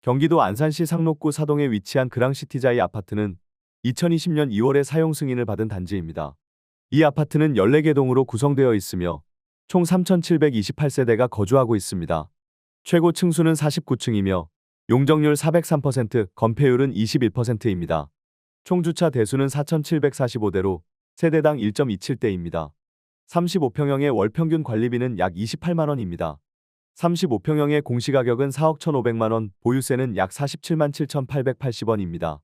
경기도 안산시 상록구 사동에 위치한 그랑시티자이 아파트는 2020년 2월에 사용 승인을 받은 단지입니다. 이 아파트는 14개 동으로 구성되어 있으며 총 3,728세대가 거주하고 있습니다. 최고 층수는 49층이며 용적률 403%, 건폐율은 21%입니다. 총 주차 대수는 4,745대로 세대당 1.27대입니다. 35평형의 월 평균 관리비는 약 28만 원입니다. 35평형의 공시가격은 4억 1,500만 원, 보유세는 약 47만 7,880원입니다.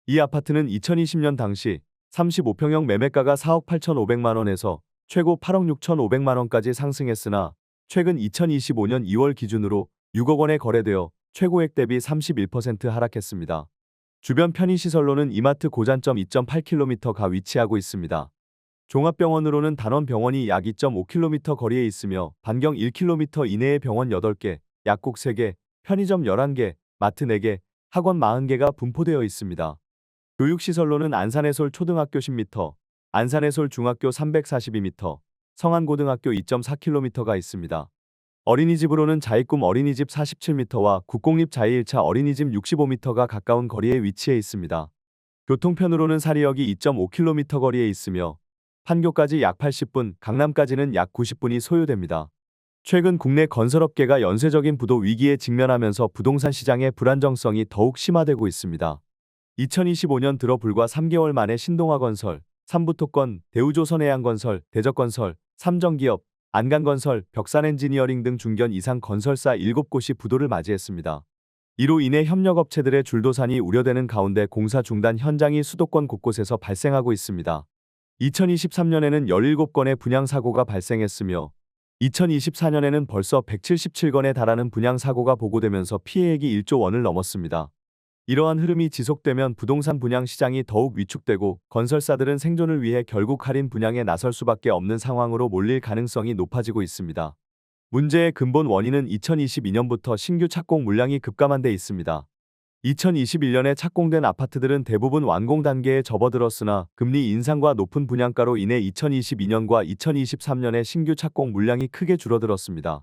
이 아파트는 2020년 당시 35평형 매매가가 4억 8,500만 원에서 최고 8억 6,500만 원까지 상승했으나 최근 2025년 2월 기준으로 6억 원에 거래되어 최고액 대비 31% 하락했습니다. 주변 편의시설로는 이마트 고잔점 2.8km가 위치하고 있습니다. 종합병원으로는 단원병원이 약 2.5km 거리에 있으며 반경 1km 이내에 병원 8개, 약국 3개, 편의점 11개, 마트 4개, 학원 40개가 분포되어 있습니다. 교육시설로는 안산해솔 초등학교 10m, 안산해솔 중학교 342m, 성안고등학교 2.4km가 있습니다. 어린이집으로는 자이꿈 어린이집 47m와 국공립 자2 1차 어린이집 65m가 가까운 거리에 위치해 있습니다. 교통편으로는 사리역이 2.5km 거리에 있으며 판교까지 약 80분, 강남까지는 약 90분이 소요됩니다. 최근 국내 건설업계가 연쇄적인 부도 위기에 직면하면서 부동산 시장의 불안정성이 더욱 심화되고 있습니다. 2025년 들어 불과 3개월 만에 신동아건설, 삼부토건, 대우조선해양건설, 대적건설, 삼정기업, 안간건설, 벽산엔지니어링 등 중견 이상 건설사 7곳이 부도를 맞이했습니다. 이로 인해 협력업체들의 줄도산이 우려되는 가운데 공사 중단 현장이 수도권 곳곳에서 발생하고 있습니다. 2023년에는 17건의 분양사고가 발생했으며 2024년에는 벌써 177건에 달하는 분양사고가 보고되면서 피해액이 1조 원을 넘었습니다. 이러한 흐름이 지속되면 부동산 분양 시장이 더욱 위축되고 건설사들은 생존을 위해 결국 할인 분양에 나설 수밖에 없는 상황으로 몰릴 가능성이 높아지고 있습니다. 문제의 근본 원인은 2022년부터 신규 착공 물량이 급감한 데 있습니다. 2021년에 착공된 아파트들은 대부분 완공 단계에 접어들었으나 금리 인상과 높은 분양가로 인해 2022년과 2023년에 신규 착공 물량이 크게 줄어들었습니다.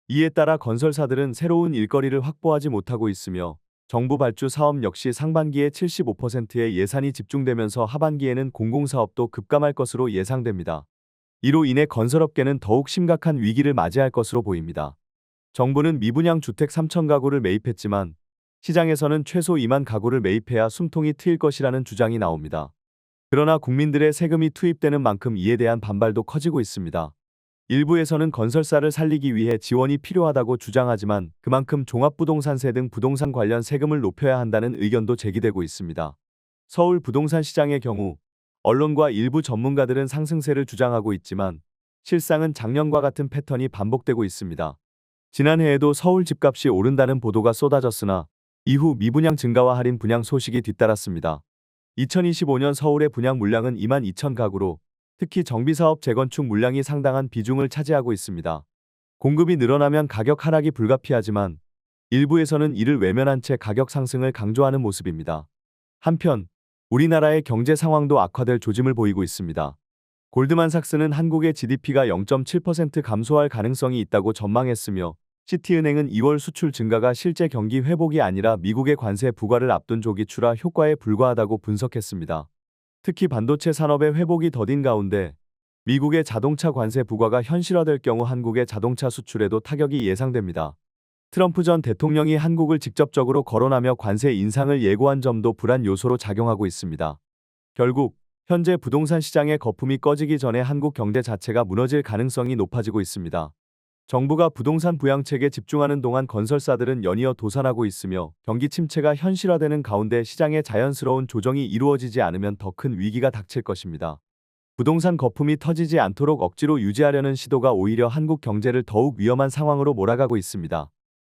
이에 따라 건설사들은 새로운 일거리를 확보하지 못하고 있으며 정부 발주 사업 역시 상반기에 75%의 예산이 집중되면서 하반기에는 공공사업도 급감할 것으로 예상됩니다. 이로 인해 건설업계는 더욱 심각한 위기를 맞이할 것으로 보입니다. 정부는 미분양 주택 3천 가구를 매입했지만 시장에서는 최소 2만 가구를 매입해야 숨통이 트일 것이라는 주장이 나옵니다. 그러나 국민들의 세금이 투입되는 만큼 이에 대한 반발도 커지고 있습니다. 일부에서는 건설사를 살리기 위해 지원이 필요하다고 주장하지만 그만큼 종합부동산세 등 부동산 관련 세금을 높여야 한다는 의견도 제기되고 있습니다. 서울 부동산 시장의 경우 언론과 일부 전문가들은 상승세를 주장하고 있지만 실상은 작년과 같은 패턴이 반복되고 있습니다. 지난해에도 서울 집값이 오른다는 보도가 쏟아졌으나 이후 미분양 증가와 할인 분양 소식이 뒤따랐습니다. 2025년 서울의 분양 물량은 2만 2천 가구로 특히 정비사업 재건축 물량이 상당한 비중을 차지하고 있습니다. 공급이 늘어나면 가격 하락이 불가피하지만 일부에서는 이를 외면한 채 가격 상승을 강조하는 모습입니다. 한편 우리나라의 경제 상황도 악화될 조짐을 보이고 있습니다. 골드만삭스는 한국의 GDP가 0.7% 감소할 가능성이 있다고 전망했으며 시티은행은 2월 수출 증가가 실제 경기 회복이 아니라 미국의 관세 부과를 앞둔 조기 출하 효과에 불과하다고 분석했습니다. 특히 반도체 산업의 회복이 더딘 가운데 미국의 자동차 관세 부과가 현실화될 경우 한국의 자동차 수출에도 타격이 예상됩니다. 트럼프 전 대통령이 한국을 직접적으로 거론하며 관세 인상을 예고한 점도 불안 요소로 작용하고 있습니다. 결국 현재 부동산 시장의 거품이 꺼지기 전에 한국 경제 자체가 무너질 가능성이 높아지고 있습니다. 정부가 부동산 부양책에 집중하는 동안 건설사들은 연이어 도산하고 있으며 경기 침체가 현실화되는 가운데 시장의 자연스러운 조정이 이루어지지 않으면 더 큰 위기가 닥칠 것입니다. 부동산 거품이 터지지 않도록 억지로 유지하려는 시도가 오히려 한국 경제를 더욱 위험한 상황으로 몰아가고 있습니다.